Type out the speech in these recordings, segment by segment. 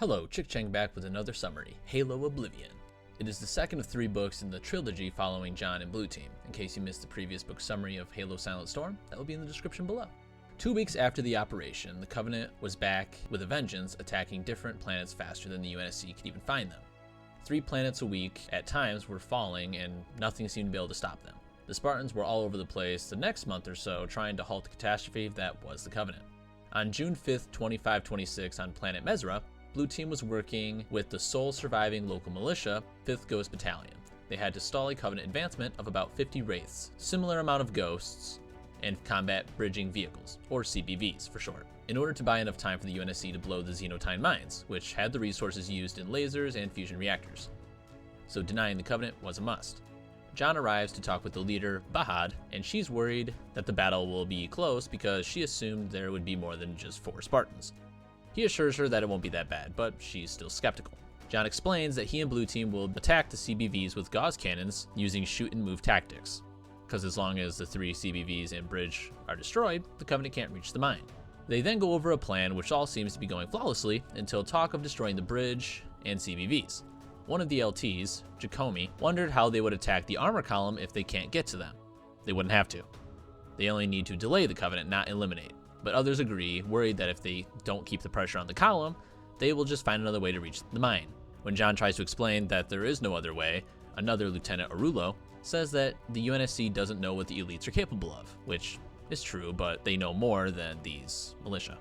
Hello, Chickchang back with another summary, Halo Oblivion. It is the second of 3 books in the trilogy following John and Blue Team. In case you missed the previous book summary of Halo Silent Storm, that will be in the description below. 2 weeks after the operation, the Covenant was back with a vengeance, attacking different planets faster than the UNSC could even find them. 3 planets a week at times were falling and nothing seemed to be able to stop them. The Spartans were all over the place the next month or so trying to halt the catastrophe that was the Covenant. On June 5th, 2526 on planet Mezra, Blue Team was working with the sole surviving local militia, 5th Ghost Battalion. They had to stall a Covenant advancement of about 50 Wraiths, similar amount of Ghosts, and combat bridging vehicles, or CBVs for short, in order to buy enough time for the UNSC to blow the Xenotine mines, which had the resources used in lasers and fusion reactors. So denying the Covenant was a must. John arrives to talk with the leader, Bahad, and she's worried that the battle will be close because she assumed there would be more than just 4 Spartans. He assures her that it won't be that bad, but she's still skeptical. John explains that he and Blue Team will attack the CBVs with gauze cannons using shoot and move tactics, because as long as the 3 CBVs and bridge are destroyed, the Covenant can't reach the mine. They then go over a plan which all seems to be going flawlessly until talk of destroying the bridge and CBVs. One of the LTs, Jacomi, wondered how they would attack the armor column if they can't get to them. They wouldn't have to. They only need to delay the Covenant, not eliminate. But others agree, worried that if they don't keep the pressure on the column, they will just find another way to reach the mine. When John tries to explain that there is no other way, another Lieutenant Arulo says that the UNSC doesn't know what the elites are capable of, which is true, but they know more than these militia.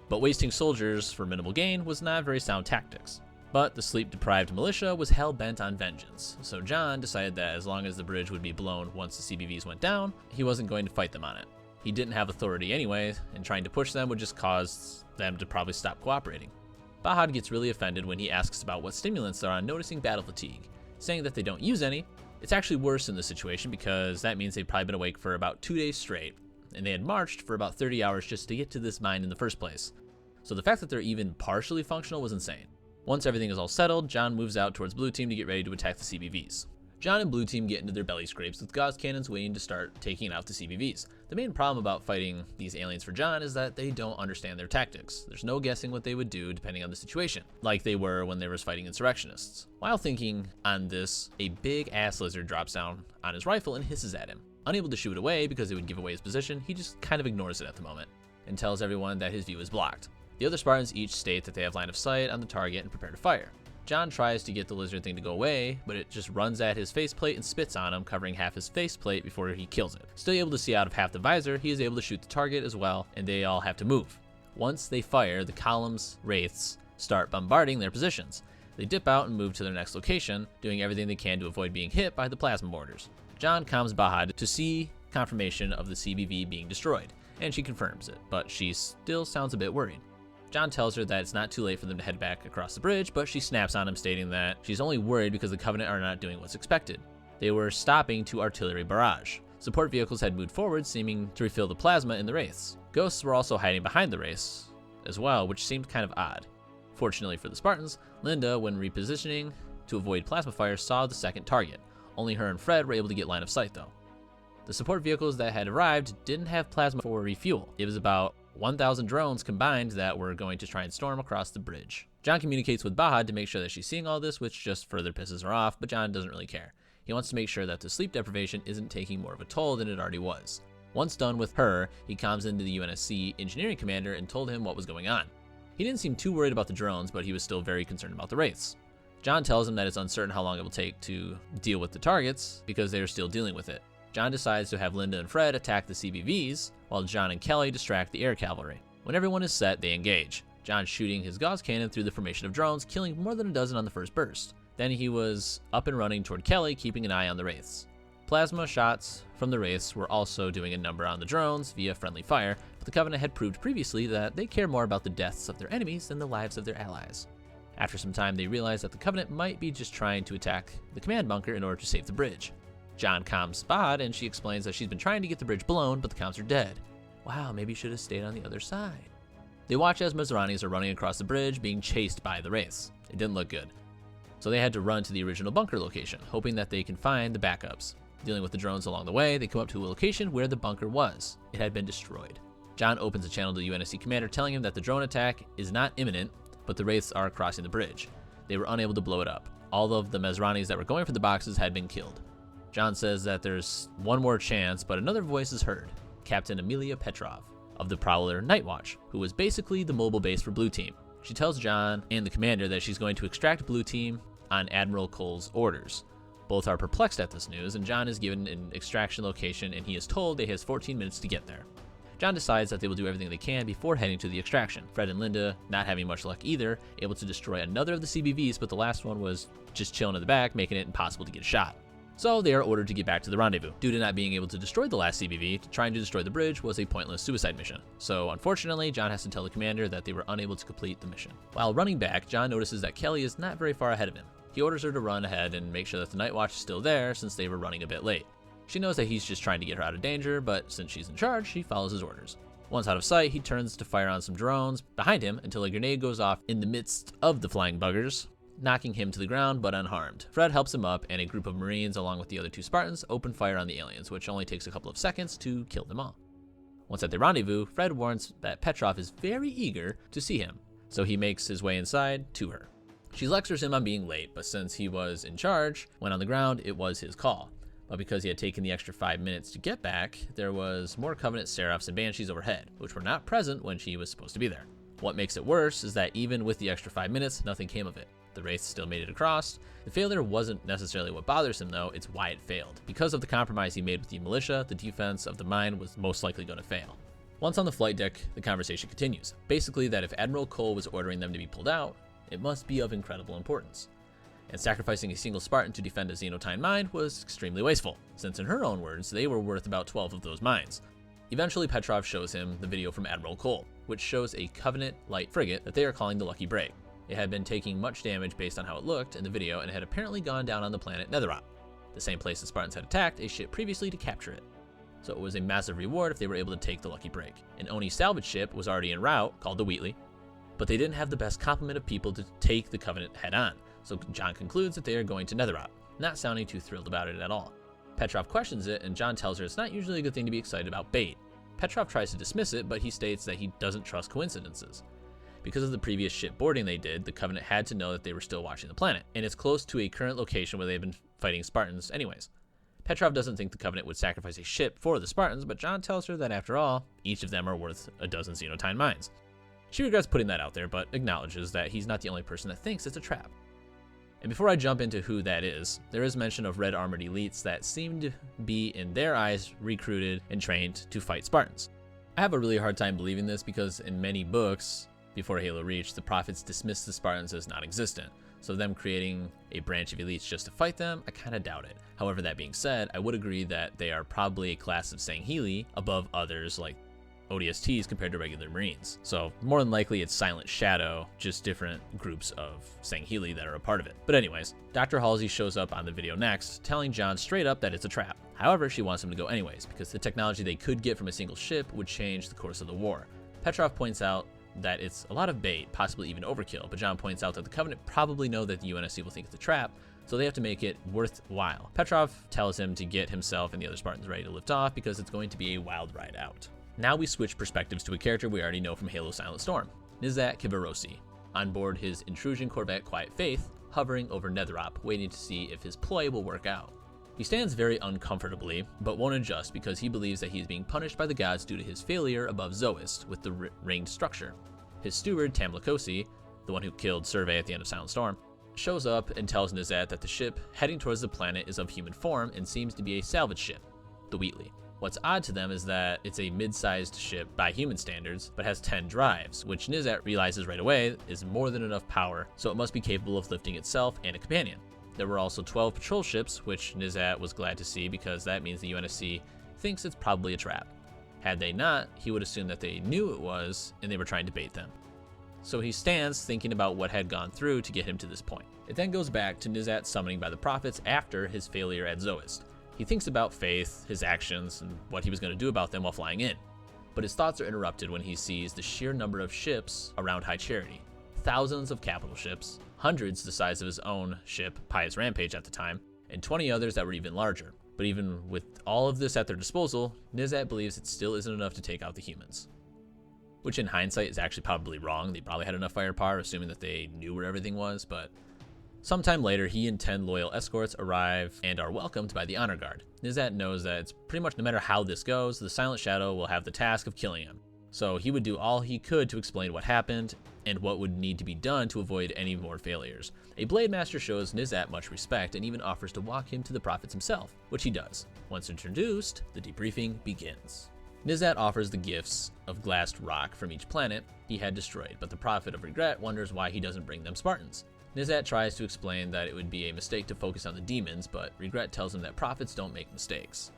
But wasting soldiers for minimal gain was not very sound tactics. But the sleep-deprived militia was hell-bent on vengeance, so John decided that as long as the bridge would be blown once the CBVs went down, he wasn't going to fight them on it. He didn't have authority anyway, and trying to push them would just cause them to probably stop cooperating. Bahad gets really offended when he asks about what stimulants are on noticing battle fatigue, saying that they don't use any. It's actually worse in this situation because that means they've probably been awake for about 2 days straight, and they had marched for about 30 hours just to get to this mine in the first place. So the fact that they're even partially functional was insane. Once everything is all settled, John moves out towards Blue Team to get ready to attack the CBVs. John and Blue Team get into their belly scrapes with gauze cannons waiting to start taking out the CBVs. The main problem about fighting these aliens for John is that they don't understand their tactics. There's no guessing what they would do depending on the situation, like they were when they were fighting insurrectionists. While thinking on this, a big ass lizard drops down on his rifle and hisses at him. Unable to shoot it away because it would give away his position, he just kind of ignores it at the moment and tells everyone that his view is blocked. The other Spartans each state that they have line of sight on the target and prepare to fire. John tries to get the lizard thing to go away, but it just runs at his faceplate and spits on him, covering half his faceplate before he kills it. Still able to see out of half the visor, he is able to shoot the target as well, and they all have to move. Once they fire, the column's wraiths start bombarding their positions. They dip out and move to their next location, doing everything they can to avoid being hit by the plasma mortars. John calms Bahad to see confirmation of the CBV being destroyed, and she confirms it, but she still sounds a bit worried. John tells her that it's not too late for them to head back across the bridge, but she snaps on him, stating that she's only worried because the Covenant are not doing what's expected. They were stopping to artillery barrage. Support vehicles had moved forward, seeming to refill the plasma in the Wraiths. Ghosts were also hiding behind the Wraiths as well, which seemed kind of odd. Fortunately for the Spartans, Linda, when repositioning to avoid plasma fire, saw the second target. Only her and Fred were able to get line of sight though. The support vehicles that had arrived didn't have plasma for refuel. It was about 1,000 drones combined that were going to try and storm across the bridge. John communicates with Bahad to make sure that she's seeing all this, which just further pisses her off, but John doesn't really care. He wants to make sure that the sleep deprivation isn't taking more of a toll than it already was. Once done with her, he comms into the UNSC engineering commander and told him what was going on. He didn't seem too worried about the drones, but he was still very concerned about the Wraiths. John tells him that it's uncertain how long it will take to deal with the targets because they are still dealing with it. John decides to have Linda and Fred attack the CBVs, while John and Kelly distract the air cavalry. When everyone is set, they engage. John shooting his gauze cannon through the formation of drones, killing more than a dozen on the first burst. Then he was up and running toward Kelly, keeping an eye on the Wraiths. Plasma shots from the Wraiths were also doing a number on the drones via friendly fire, but the Covenant had proved previously that they care more about the deaths of their enemies than the lives of their allies. After some time, they realized that the Covenant might be just trying to attack the command bunker in order to save the bridge. John comms Bahad, and she explains that she's been trying to get the bridge blown, but the comms are dead. Wow, maybe should have stayed on the other side. They watch as Mezranis are running across the bridge, being chased by the Wraiths. It didn't look good. So they had to run to the original bunker location, hoping that they can find the backups. Dealing with the drones along the way, they come up to a location where the bunker was. It had been destroyed. John opens a channel to the UNSC commander, telling him that the drone attack is not imminent, but the Wraiths are crossing the bridge. They were unable to blow it up. All of the Mezranis that were going for the boxes had been killed. John says that there's one more chance, but another voice is heard. Captain Amelia Petrov of the Prowler Night Watch, who was basically the mobile base for Blue Team. She tells John and the commander that she's going to extract Blue Team on Admiral Cole's orders. Both are perplexed at this news, and John is given an extraction location, and he is told that he has 14 minutes to get there. John decides that they will do everything they can before heading to the extraction. Fred and Linda, not having much luck either, able to destroy another of the CBVs, but the last one was just chilling in the back, making it impossible to get a shot. So they are ordered to get back to the rendezvous. Due to not being able to destroy the last CBV, trying to destroy the bridge was a pointless suicide mission. So unfortunately, John has to tell the commander that they were unable to complete the mission. While running back, John notices that Kelly is not very far ahead of him. He orders her to run ahead and make sure that the Night Watch is still there since they were running a bit late. She knows that he's just trying to get her out of danger, but since she's in charge, she follows his orders. Once out of sight, he turns to fire on some drones behind him until a grenade goes off in the midst of the flying buggers, knocking him to the ground but unharmed. Fred helps him up, and a group of Marines along with the other 2 Spartans open fire on the aliens, which only takes a couple of seconds to kill them all. Once at the rendezvous, Fred warns that Petrov is very eager to see him, so he makes his way inside to her. She lectures him on being late, but since he was in charge, when on the ground, it was his call. But because he had taken the extra 5 minutes to get back, there was more Covenant Seraphs and Banshees overhead, which were not present when she was supposed to be there. What makes it worse is that even with the extra 5 minutes, nothing came of it. The Wraiths still made it across. The failure wasn't necessarily what bothers him though, it's why it failed. Because of the compromise he made with the militia, the defense of the mine was most likely going to fail. Once on the flight deck, the conversation continues. Basically that if Admiral Cole was ordering them to be pulled out, it must be of incredible importance. And sacrificing a single Spartan to defend a Xenotine mine was extremely wasteful, since in her own words, they were worth about 12 of those mines. Eventually, Petrov shows him the video from Admiral Cole, which shows a Covenant light frigate that they are calling the Lucky Break. It had been taking much damage based on how it looked in the video and had apparently gone down on the planet Netherop, the same place the Spartans had attacked a ship previously to capture it. So it was a massive reward if they were able to take the Lucky Break. An Oni salvage ship was already en route, called the Wheatley, but they didn't have the best complement of people to take the Covenant head on. So John concludes that they are going to Netherop, not sounding too thrilled about it at all. Petrov questions it, and John tells her it's not usually a good thing to be excited about bait. Petrov tries to dismiss it, but he states that he doesn't trust coincidences. Because of the previous ship boarding they did, the Covenant had to know that they were still watching the planet, and it's close to a current location where they've been fighting Spartans anyways. Petrov doesn't think the Covenant would sacrifice a ship for the Spartans, but John tells her that after all, each of them are worth a dozen Xenotine mines. She regrets putting that out there, but acknowledges that he's not the only person that thinks it's a trap. And before I jump into who that is, there is mention of red armored elites that seem to be, in their eyes, recruited and trained to fight Spartans. I have a really hard time believing this because in many books, before Halo Reach, the prophets dismissed the Spartans as non-existent. So them creating a branch of elites just to fight them, I kind of doubt it. However, that being said, I would agree that they are probably a class of Sangheili above others like ODSTs compared to regular Marines. So more than likely it's Silent Shadow, just different groups of Sangheili that are a part of it. But anyways, Dr. Halsey shows up on the video next, telling John straight up that it's a trap. However, she wants him to go anyways, because the technology they could get from a single ship would change the course of the war. Petrov points out that it's a lot of bait, possibly even overkill, but John points out that the Covenant probably know that the UNSC will think it's a trap, so they have to make it worthwhile. Petrov tells him to get himself and the other Spartans ready to lift off because it's going to be a wild ride out. Now we switch perspectives to a character we already know from Halo Silent Storm, Nizat Kivarosi, on board his intrusion corvette Quiet Faith, hovering over Netherop, waiting to see if his ploy will work out. He stands very uncomfortably, but won't adjust because he believes that he is being punished by the gods due to his failure above Zoist with the ringed structure. His steward, Tamlakosi, the one who killed Survey at the end of Silent Storm, shows up and tells Nizat that the ship heading towards the planet is of human form and seems to be a salvage ship, the Wheatley. What's odd to them is that it's a mid-sized ship by human standards, but has 10 drives, which Nizat realizes right away is more than enough power, so it must be capable of lifting itself and a companion. There were also 12 patrol ships, which Nizat was glad to see because that means the UNSC thinks it's probably a trap. Had they not, he would assume that they knew it was and they were trying to bait them. So he stands thinking about what had gone through to get him to this point. It then goes back to Nizat's summoning by the prophets after his failure at Zoist. He thinks about Faith, his actions, and what he was going to do about them while flying in. But his thoughts are interrupted when he sees the sheer number of ships around High Charity. Thousands of capital ships, hundreds the size of his own ship, Pious Rampage at the time, and 20 others that were even larger. But even with all of this at their disposal, Nizat believes it still isn't enough to take out the humans. which in hindsight is actually probably wrong. They probably had enough firepower, assuming that they knew where everything was, but sometime later, he and 10 loyal escorts arrive and are welcomed by the honor guard. Nizat knows that it's pretty much no matter how this goes, the Silent Shadow will have the task of killing him. So he would do all he could to explain what happened and what would need to be done to avoid any more failures. A Blade Master shows Nizat much respect and even offers to walk him to the prophets himself, which he does. Once introduced, the debriefing begins. Nizat offers the gifts of glassed rock from each planet he had destroyed, but the Prophet of Regret wonders why he doesn't bring them Spartans. Nizat tries to explain that it would be a mistake to focus on the demons, but Regret tells him that prophets don't make mistakes.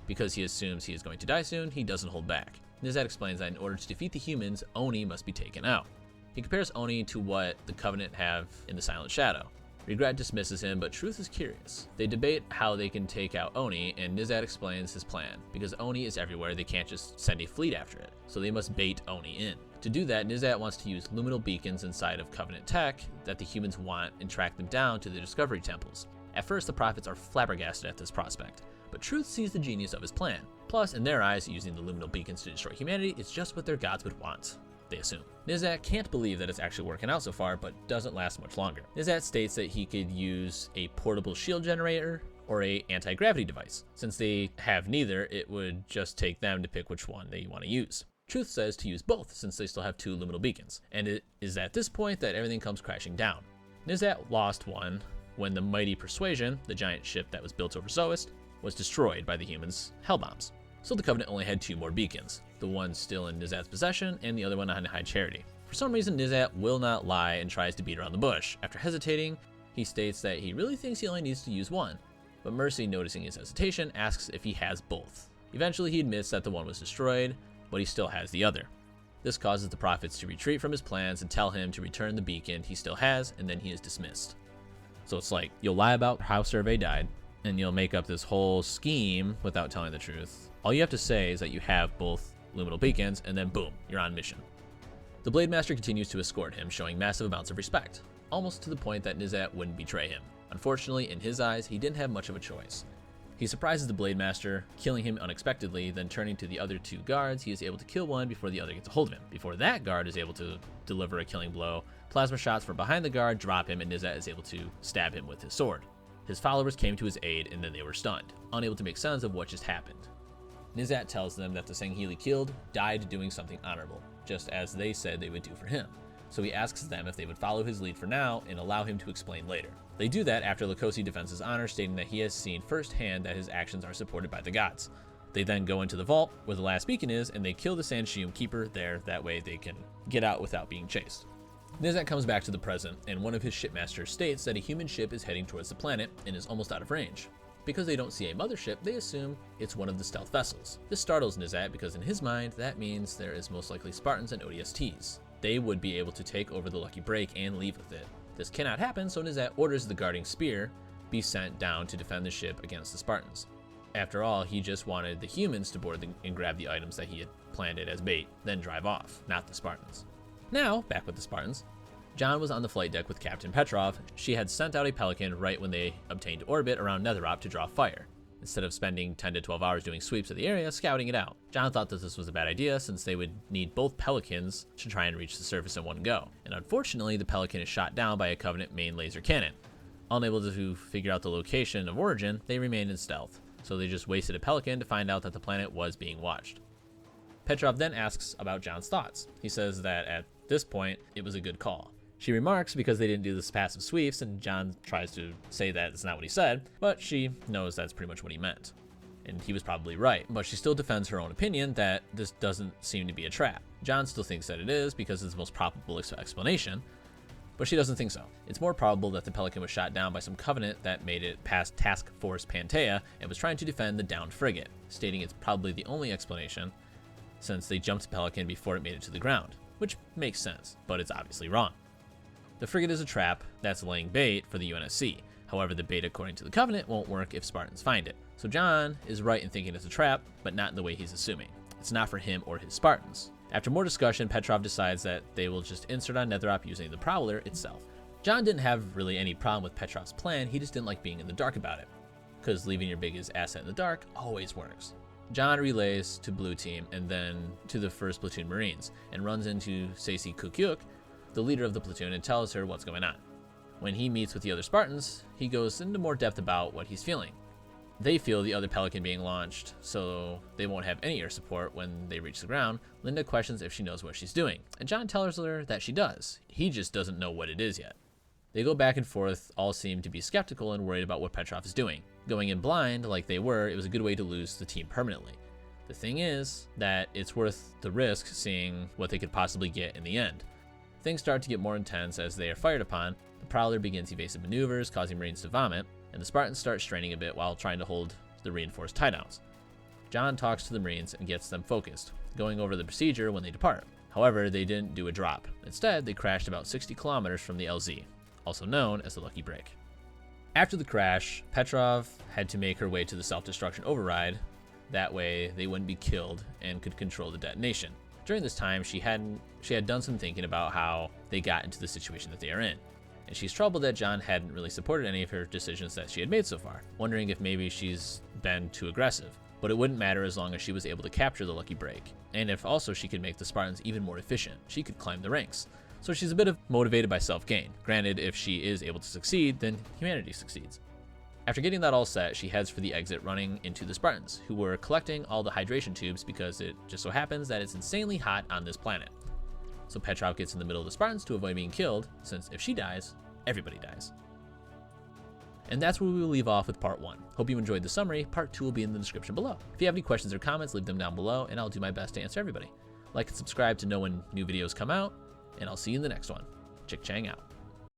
Because he assumes he is going to die soon, he doesn't hold back. Nizat explains that in order to defeat the humans, Oni must be taken out. He compares Oni to what the Covenant have in the Silent Shadow. Regret dismisses him, but Truth is curious. They debate how they can take out Oni, and Nizat explains his plan. Because Oni is everywhere, they can't just send a fleet after it, so they must bait Oni in. To do that, Nizat wants to use luminal beacons inside of Covenant tech that the humans want and track them down to the Discovery Temples. At first, the prophets are flabbergasted at this prospect, but Truth sees the genius of his plan. Plus, in their eyes, using the luminal beacons to destroy humanity is just what their gods would want, they assume. Nizat can't believe that it's actually working out so far, but doesn't last much longer. Nizat states that he could use a portable shield generator or a anti-gravity device. Since they have neither, it would just take them to pick which one they want to use. Truth says to use both, since they still have 2 luminal beacons, and it is at this point that everything comes crashing down. Nizat lost one when the mighty Persuasion, the giant ship that was built over Zoist, was destroyed by the humans' hellbombs. So the Covenant only had 2 more beacons, the one still in Nizat's possession and the other one on High Charity. For some reason, Nizat will not lie and tries to beat around the bush. After hesitating, he states that he really thinks he only needs to use one, but Mercy, noticing his hesitation, asks if he has both. Eventually, he admits that the one was destroyed, but he still has the other. This causes the prophets to retreat from his plans and tell him to return the beacon he still has, and then he is dismissed. So it's like, you'll lie about how Survey died, and you'll make up this whole scheme without telling the truth. All you have to say is that you have both luminal beacons, and then boom, you're on mission. The Blade Master continues to escort him, showing massive amounts of respect, almost to the point that Nizat wouldn't betray him. Unfortunately, in his eyes, he didn't have much of a choice. He surprises the Blade Master, killing him unexpectedly, then turning to the other 2 guards, he is able to kill one before the other gets a hold of him. Before that guard is able to deliver a killing blow, plasma shots from behind the guard drop him, and Nizat is able to stab him with his sword. His followers came to his aid, and then they were stunned, unable to make sense of what just happened. Nizat tells them that the Sangheili he killed died doing something honorable, just as they said they would do for him. So he asks them if they would follow his lead for now and allow him to explain later. They do that after Lukosi defends his honor, stating that he has seen firsthand that his actions are supported by the gods. They then go into the vault where the last beacon is, and they kill the Sanshium keeper there, that way they can get out without being chased. Nizat comes back to the present, and one of his shipmasters states that a human ship is heading towards the planet and is almost out of range. Because they don't see a mothership, they assume it's one of the stealth vessels. This startles Nizat because in his mind, that means there is most likely Spartans and ODSTs. They would be able to take over the Lucky Break and leave with it. This cannot happen, so Nizat orders the guarding spear be sent down to defend the ship against the Spartans. After all, he just wanted the humans to board and grab the items that he had planned it as bait, then drive off, not the Spartans. Now, back with the Spartans. John was on the flight deck with Captain Petrov. She had sent out a Pelican right when they obtained orbit around Netherop to draw fire, instead of spending 10 to 12 hours doing sweeps of the area, scouting it out. John thought that this was a bad idea since they would need both Pelicans to try and reach the surface in one go. And unfortunately, the Pelican is shot down by a Covenant main laser cannon. Unable to figure out the location of origin, they remained in stealth, so they just wasted a Pelican to find out that the planet was being watched. Petrov then asks about John's thoughts. He says that at this point, it was a good call. She remarks because they didn't do this passive sweeps, and John tries to say that it's not what he said, but she knows that's pretty much what he meant. And he was probably right, but she still defends her own opinion that this doesn't seem to be a trap. John still thinks that it is because it's the most probable explanation, but she doesn't think so. It's more probable that the Pelican was shot down by some Covenant that made it past Task Force Pantea and was trying to defend the downed frigate, stating it's probably the only explanation since they jumped the Pelican before it made it to the ground, which makes sense, but it's obviously wrong. The frigate is a trap that's laying bait for the UNSC. However, the bait according to the Covenant won't work if Spartans find it. So John is right in thinking it's a trap, but not in the way he's assuming. It's not for him or his Spartans. After more discussion, Petrov decides that they will just insert on Netherop using the Prowler itself. John didn't have really any problem with Petrov's plan, he just didn't like being in the dark about it, because leaving your biggest asset in the dark always works. John relays to Blue Team and then to the 1st Platoon Marines and runs into Saisi Kukyuk, the leader of the platoon, and tells her what's going on. When he meets with the other Spartans, he goes into more depth about what he's feeling. They feel the other Pelican being launched, so they won't have any air support when they reach the ground. Linda questions if she knows what she's doing, and John tells her that she does. He just doesn't know what it is yet. They go back and forth, all seem to be skeptical and worried about what Petrov is doing. Going in blind, like they were, it was a good way to lose the team permanently. The thing is that it's worth the risk seeing what they could possibly get in the end. Things start to get more intense as they are fired upon. The Prowler begins evasive maneuvers, causing Marines to vomit, and the Spartans start straining a bit while trying to hold the reinforced tie-downs. John talks to the Marines and gets them focused, going over the procedure when they depart. However, they didn't do a drop. Instead, they crashed about 60 kilometers from the LZ, also known as the Lucky Break. After the crash, Petrov had to make her way to the self-destruction override. That way, they wouldn't be killed and could control the detonation. During this time, she had done some thinking about how they got into the situation that they are in, and she's troubled that John hadn't really supported any of her decisions that she had made so far, wondering if maybe she's been too aggressive. But it wouldn't matter as long as she was able to capture the Lucky Break, and if also she could make the Spartans even more efficient, she could climb the ranks. So she's a bit motivated by self-gain. Granted, if she is able to succeed, then humanity succeeds. After getting that all set, she heads for the exit, running into the Spartans, who were collecting all the hydration tubes because it just so happens that it's insanely hot on this planet. So Petrov gets in the middle of the Spartans to avoid being killed, since if she dies, everybody dies. And that's where we will leave off with part 1. Hope you enjoyed the summary. Part 2 will be in the description below. If you have any questions or comments, leave them down below, and I'll do my best to answer everybody. Like and subscribe to know when new videos come out, and I'll see you in the next one. Chickchang out.